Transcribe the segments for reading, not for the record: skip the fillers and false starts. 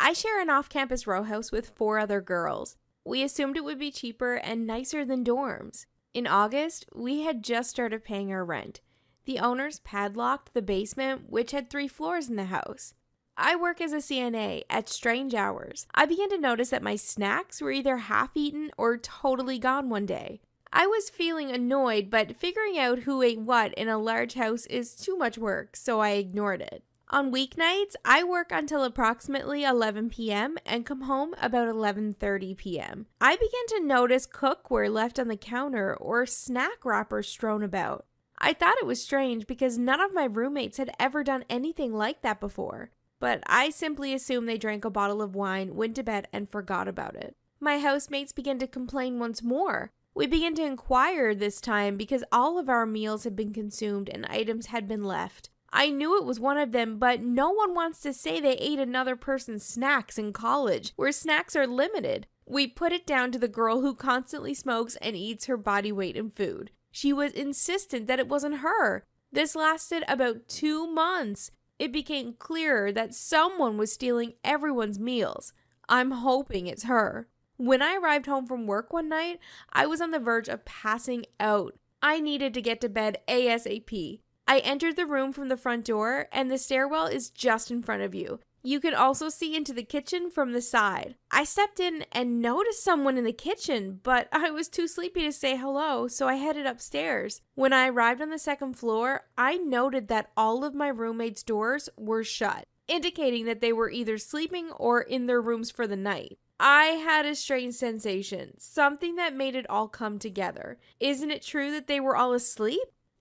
I share an off-campus row house with 4 other girls. We assumed it would be cheaper and nicer than dorms. In August, we had just started paying our rent. The owners padlocked the basement, which had 3 floors in the house. I work as a CNA at strange hours. I began to notice that my snacks were either half-eaten or totally gone one day. I was feeling annoyed, but figuring out who ate what in a large house is too much work, so I ignored it. On weeknights, I work until approximately 11 p.m. and come home about 11:30 p.m. I began to notice cookware left on the counter or snack wrappers strewn about. I thought it was strange because none of my roommates had ever done anything like that before. But I simply assumed they drank a bottle of wine, went to bed, and forgot about it. My housemates began to complain once more. We began to inquire this time because all of our meals had been consumed and items had been left. I knew it was one of them, but no one wants to say they ate another person's snacks in college, where snacks are limited. We put it down to the girl who constantly smokes and eats her body weight in food. She was insistent that it wasn't her. This lasted about 2 months. It became clearer that someone was stealing everyone's meals. I'm hoping it's her. When I arrived home from work one night, I was on the verge of passing out. I needed to get to bed ASAP. I entered the room from the front door, and the stairwell is just in front of you. You can also see into the kitchen from the side. I stepped in and noticed someone in the kitchen, but I was too sleepy to say hello, so I headed upstairs. When I arrived on the 2nd floor, I noted that all of my roommates' doors were shut, indicating that they were either sleeping or in their rooms for the night. I had a strange sensation, something that made it all come together. Isn't it true that they were all asleep?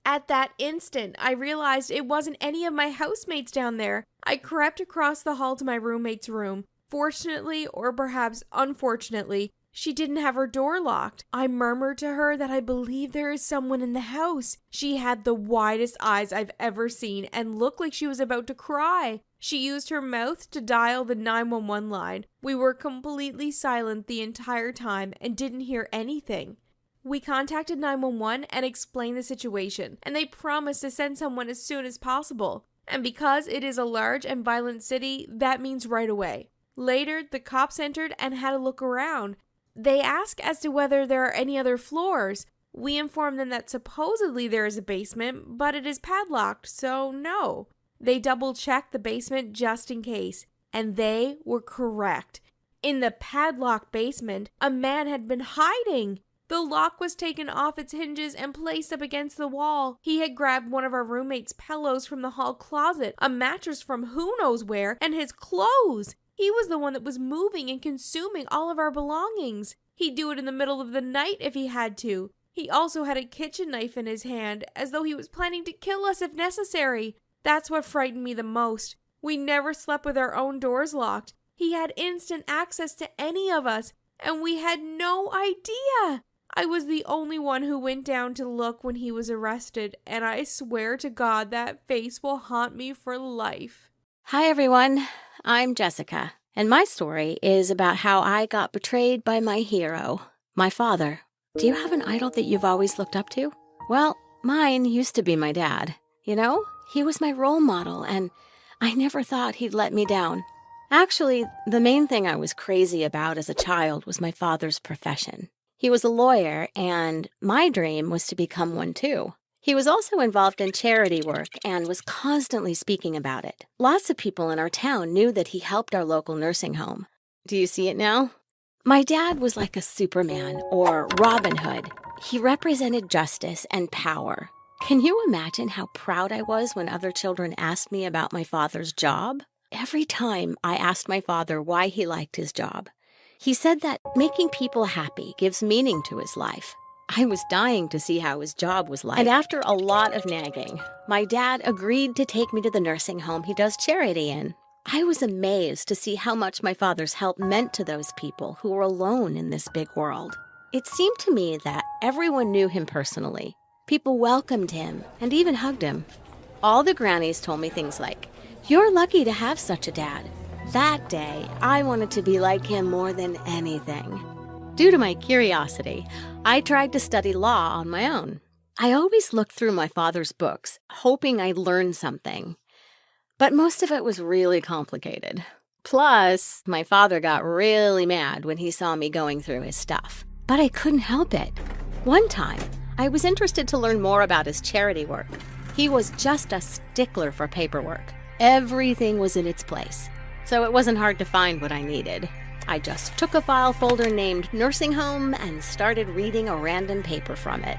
At that instant, I realized it wasn't any of my housemates down there. I crept across the hall to my roommate's room. Fortunately, or perhaps unfortunately, she didn't have her door locked. I murmured to her that I believe there is someone in the house. She had the widest eyes I've ever seen and looked like she was about to cry. She used her mouth to dial the 911 line. We were completely silent the entire time and didn't hear anything. We contacted 911 and explained the situation, and they promised to send someone as soon as possible. And because it is a large and violent city, that means right away. Later, the cops entered and had a look around. They asked as to whether there are any other floors. We informed them that supposedly there is a basement, but it is padlocked, so no. They double-checked the basement just in case, and they were correct. In the padlocked basement, a man had been hiding. The lock was taken off its hinges and placed up against the wall. He had grabbed one of our roommates' pillows from the hall closet, a mattress from who knows where, and his clothes. He was the one that was moving and consuming all of our belongings. He'd do it in the middle of the night if he had to. He also had a kitchen knife in his hand, as though he was planning to kill us if necessary. That's what frightened me the most. We never slept with our own doors locked. He had instant access to any of us, and we had no idea. I was the only one who went down to look when he was arrested, and I swear to God that face will haunt me for life. Hi everyone, I'm Jessica, and my story is about how I got betrayed by my hero, my father. Do you have an idol that you've always looked up to? Well, mine used to be my dad. You know, he was my role model, and I never thought he'd let me down. Actually, the main thing I was crazy about as a child was my father's profession. He was a lawyer, and my dream was to become one too. He was also involved in charity work and was constantly speaking about it. Lots of people in our town knew that he helped our local nursing home. Do you see it now? My dad was like a Superman or Robin Hood. He represented justice and power. Can you imagine how proud I was when other children asked me about my father's job? Every time I asked my father why he liked his job, he said that making people happy gives meaning to his life. I was dying to see how his job was like. And after a lot of nagging, my dad agreed to take me to the nursing home he does charity in. I was amazed to see how much my father's help meant to those people who were alone in this big world. It seemed to me that everyone knew him personally. People welcomed him and even hugged him. All the grannies told me things like, "You're lucky to have such a dad." That day, I wanted to be like him more than anything. Due to my curiosity, I tried to study law on my own. I always looked through my father's books, hoping I'd learn something. But most of it was really complicated. Plus, my father got really mad when he saw me going through his stuff. But I couldn't help it. One time, I was interested to learn more about his charity work. He was just a stickler for paperwork. Everything was in its place, so it wasn't hard to find what I needed. I just took a file folder named Nursing Home and started reading a random paper from it.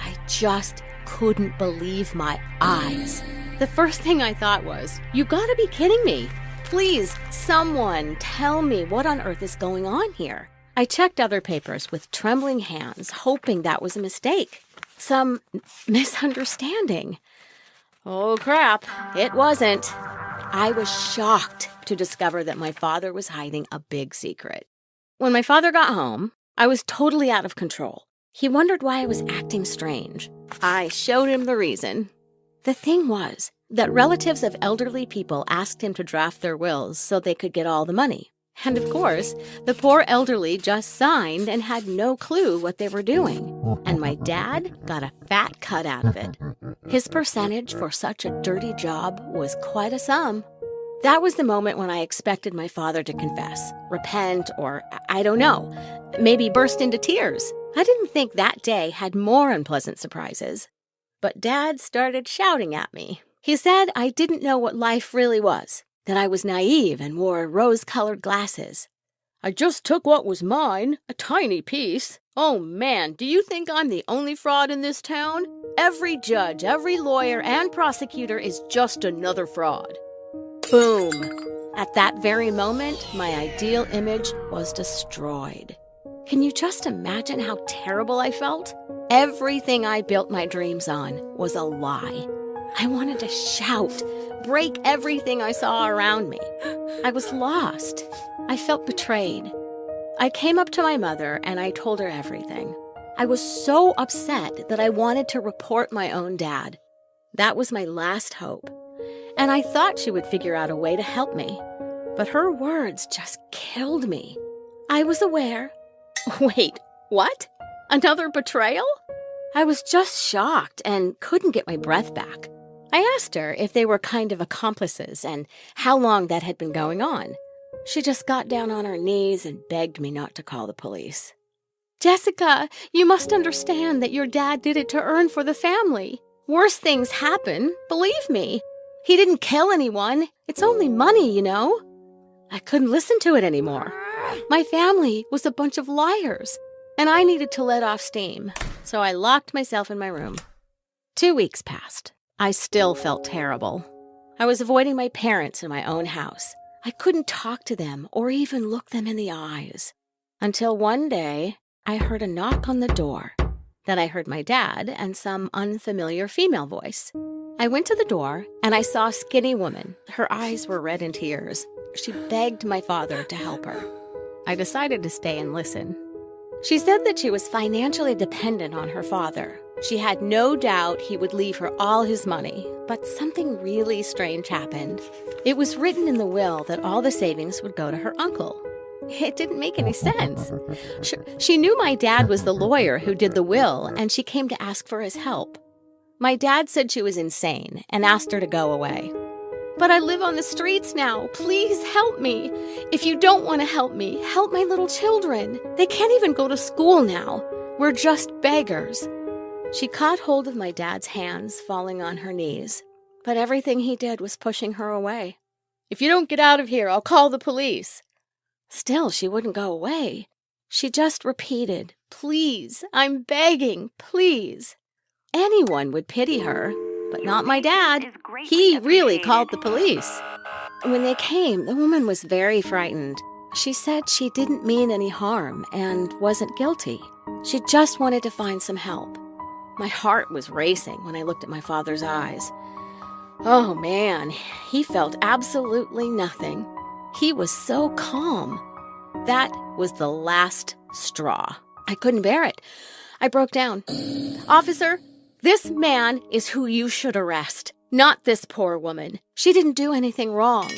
I just couldn't believe my eyes. The first thing I thought was, you gotta be kidding me. Please, someone tell me what on earth is going on here. I checked other papers with trembling hands, hoping that was a mistake. Some misunderstanding. Oh crap, it wasn't. I was shocked to discover that my father was hiding a big secret. When my father got home, I was totally out of control. He wondered why I was acting strange. I showed him the reason. The thing was that relatives of elderly people asked him to draft their wills so they could get all the money. And of course, the poor elderly just signed and had no clue what they were doing. And my dad got a fat cut out of it. His percentage for such a dirty job was quite a sum. That was the moment when I expected my father to confess, repent, or I don't know, maybe burst into tears. I didn't think that day had more unpleasant surprises. But Dad started shouting at me. He said I didn't know what life really was, that I was naive and wore rose-colored glasses. I just took what was mine, a tiny piece. Oh man, do you think I'm the only fraud in this town? Every judge, every lawyer, and prosecutor is just another fraud. Boom! At that very moment, my ideal image was destroyed. Can you just imagine how terrible I felt? Everything I built my dreams on was a lie. I wanted to shout, break everything I saw around me. I was lost. I felt betrayed. I came up to my mother and I told her everything. I was so upset that I wanted to report my own dad. That was my last hope. And I thought she would figure out a way to help me. But her words just killed me. I was aware. Wait, what? Another betrayal? I was just shocked and couldn't get my breath back. I asked her if they were kind of accomplices and how long that had been going on. She just got down on her knees and begged me not to call the police. Jessica, you must understand that your dad did it to earn for the family. Worse things happen, believe me. He didn't kill anyone. It's only money, you know. I couldn't listen to it anymore. My family was a bunch of liars, and I needed to let off steam, so I locked myself in my room. 2 weeks passed. I still felt terrible. I was avoiding my parents in my own house. I couldn't talk to them or even look them in the eyes. Until one day, I heard a knock on the door. Then I heard my dad and some unfamiliar female voice. I went to the door, and I saw a skinny woman. Her eyes were red in tears. She begged my father to help her. I decided to stay and listen. She said that she was financially dependent on her father. She had no doubt he would leave her all his money, but something really strange happened. It was written in the will that all the savings would go to her uncle. It didn't make any sense. She knew my dad was the lawyer who did the will, and she came to ask for his help. My dad said she was insane and asked her to go away. But I live on the streets now. Please help me. If you don't want to help me, help my little children. They can't even go to school now. We're just beggars. She caught hold of my dad's hands, falling on her knees. But everything he did was pushing her away. If you don't get out of here, I'll call the police. Still, she wouldn't go away. She just repeated, please, I'm begging, please. Anyone would pity her, but not my dad. He really called the police. When they came, the woman was very frightened. She said she didn't mean any harm and wasn't guilty. She just wanted to find some help. My heart was racing when I looked at my father's eyes. Oh man, he felt absolutely nothing. He was so calm. That was the last straw. I couldn't bear it. I broke down. Officer, this man is who you should arrest, not this poor woman. She didn't do anything wrong.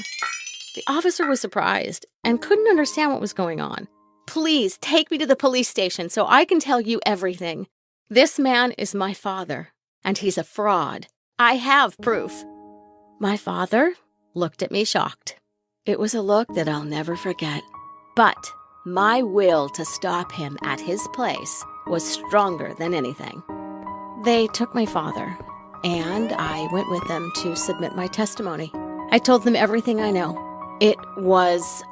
The officer was surprised and couldn't understand what was going on. Please take me to the police station so I can tell you everything. This man is my father, and he's a fraud. I have proof. My father looked at me shocked. It was a look that I'll never forget. But my will to stop him at his place was stronger than anything. They took my father, and I went with them to submit my testimony. I told them everything I know. It was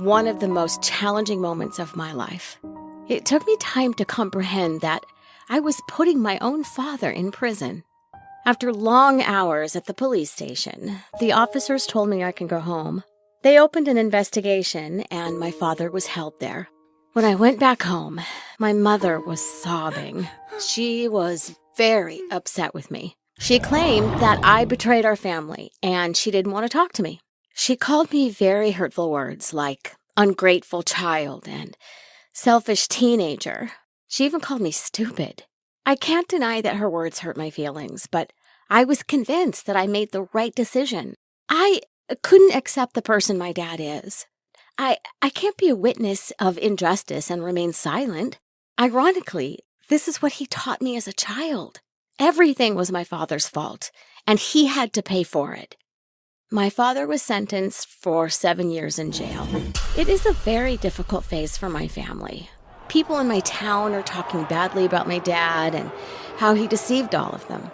one of the most challenging moments of my life. It took me time to comprehend that I was putting my own father in prison. After long hours at the police station, the officers told me I can go home. They opened an investigation, and my father was held there. When I went back home, my mother was sobbing. She was very upset with me. She claimed that I betrayed our family, and she didn't want to talk to me. She called me very hurtful words like ungrateful child and selfish teenager. She even called me stupid. I can't deny that her words hurt my feelings, but I was convinced that I made the right decision. I couldn't accept the person my dad is. I can't be a witness of injustice and remain silent. Ironically, this is what he taught me as a child. Everything was my father's fault, and he had to pay for it. My father was sentenced for 7 years in jail. It is a very difficult phase for my family. People in my town are talking badly about my dad and how he deceived all of them.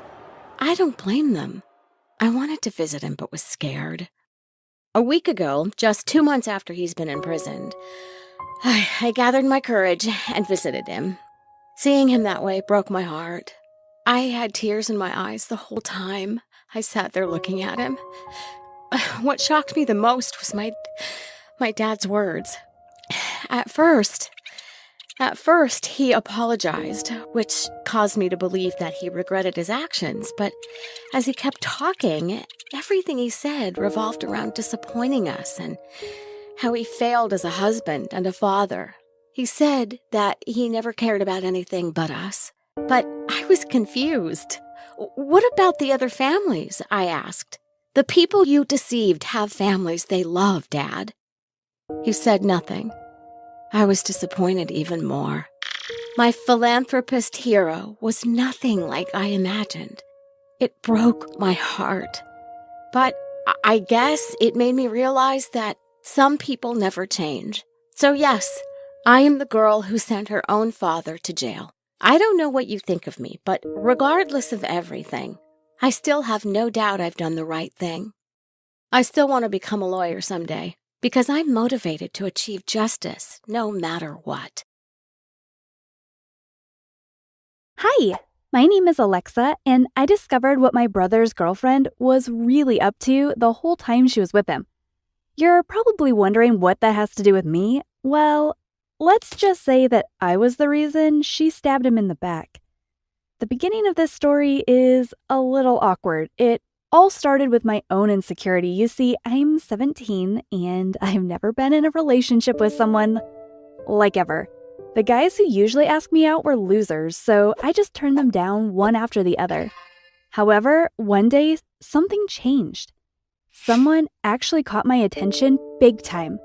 I don't blame them. I wanted to visit him but was scared. A week ago, just 2 months after he's been imprisoned, I gathered my courage and visited him. Seeing him that way broke my heart. I had tears in my eyes the whole time I sat there looking at him. What shocked me the most was my dad's words. At first, he apologized, which caused me to believe that he regretted his actions. But as he kept talking, everything he said revolved around disappointing us and how he failed as a husband and a father. He said that he never cared about anything but us. But I was confused. What about the other families? I asked. The people you deceived have families they love, Dad. He said nothing. I was disappointed even more. My philanthropist hero was nothing like I imagined. It broke my heart. But I guess it made me realize that some people never change. So yes, I am the girl who sent her own father to jail. I don't know what you think of me, but regardless of everything, I still have no doubt I've done the right thing. I still want to become a lawyer someday, because I'm motivated to achieve justice, no matter what. Hi, my name is Alexa, and I discovered what my brother's girlfriend was really up to the whole time she was with him. You're probably wondering what that has to do with me. Well, let's just say that I was the reason she stabbed him in the back. The beginning of this story is a little awkward. It all started with my own insecurity. You see, I'm 17 and I've never been in a relationship with someone like ever. The guys who usually ask me out were losers, so I just turned them down one after the other. However, one day, something changed. Someone actually caught my attention big time,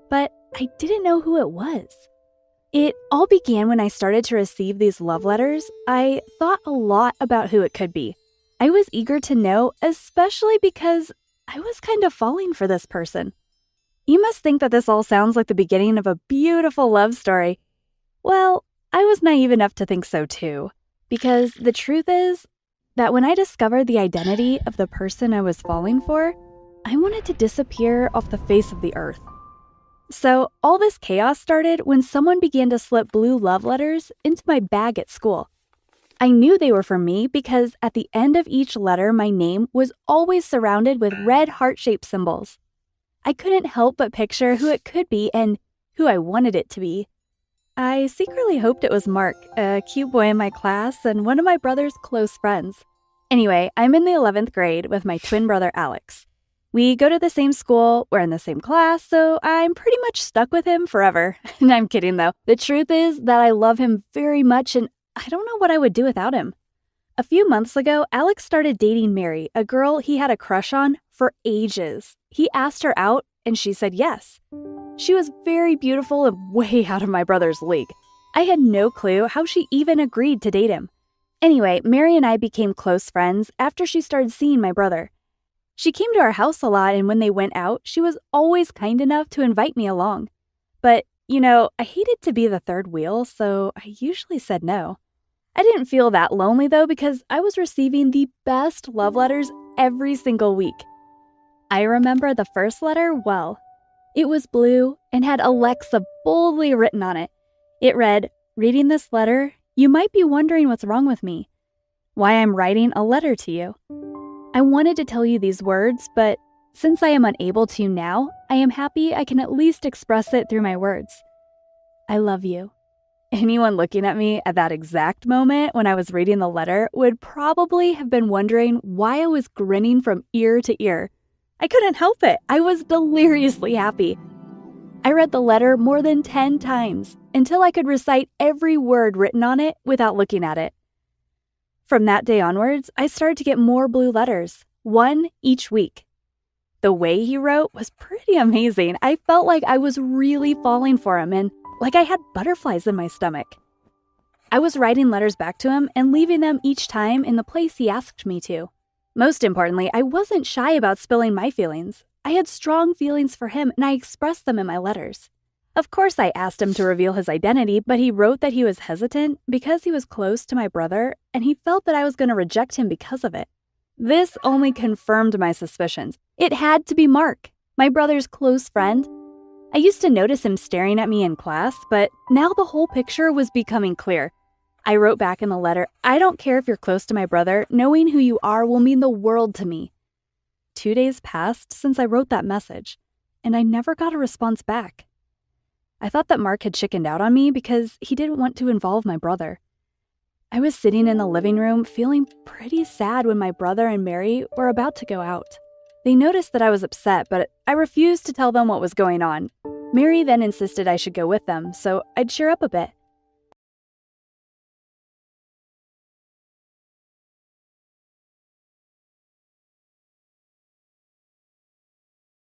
but I didn't know who it was. It all began when I started to receive these love letters. I thought a lot about who it could be. I was eager to know, especially because I was kind of falling for this person. You must think that this all sounds like the beginning of a beautiful love story. Well, I was naive enough to think so too, because the truth is that when I discovered the identity of the person I was falling for, I wanted to disappear off the face of the earth. So all this chaos started when someone began to slip blue love letters into my bag at school. I knew they were for me because at the end of each letter, my name was always surrounded with red heart-shaped symbols. I couldn't help but picture who it could be and who I wanted it to be. I secretly hoped it was Mark, a cute boy in my class and one of my brother's close friends. Anyway, I'm in the 11th grade with my twin brother Alex. We go to the same school, we're in the same class, so I'm pretty much stuck with him forever. And I'm kidding though. The truth is that I love him very much and I don't know what I would do without him. A few months ago, Alex started dating Mary, a girl he had a crush on for ages. He asked her out and she said yes. She was very beautiful and way out of my brother's league. I had no clue how she even agreed to date him. Anyway, Mary and I became close friends after she started seeing my brother. She came to our house a lot, and when they went out, she was always kind enough to invite me along. But, I hated to be the third wheel, so I usually said no. I didn't feel that lonely, though, because I was receiving the best love letters every single week. I remember the first letter well. It was blue and had Alexa boldly written on it. It read, "Reading this letter, you might be wondering what's wrong with me. Why I'm writing a letter to you. I wanted to tell you these words, but since I am unable to now, I am happy I can at least express it through my words. I love you." Anyone looking at me at that exact moment when I was reading the letter would probably have been wondering why I was grinning from ear to ear. I couldn't help it. I was deliriously happy. I read the letter more than 10 times until I could recite every word written on it without looking at it. From that day onwards, I started to get more blue letters, one each week. The way he wrote was pretty amazing. I felt like I was really falling for him and like I had butterflies in my stomach. I was writing letters back to him and leaving them each time in the place he asked me to. Most importantly, I wasn't shy about spilling my feelings. I had strong feelings for him and I expressed them in my letters. Of course, I asked him to reveal his identity, but he wrote that he was hesitant because he was close to my brother and he felt that I was going to reject him because of it. This only confirmed my suspicions. It had to be Mark, my brother's close friend. I used to notice him staring at me in class, but now the whole picture was becoming clear. I wrote back in the letter, "I don't care if you're close to my brother. Knowing who you are will mean the world to me." 2 days passed since I wrote that message, and I never got a response back. I thought that Mark had chickened out on me because he didn't want to involve my brother. I was sitting in the living room feeling pretty sad when my brother and Mary were about to go out. They noticed that I was upset, but I refused to tell them what was going on. Mary then insisted I should go with them, so I'd cheer up a bit.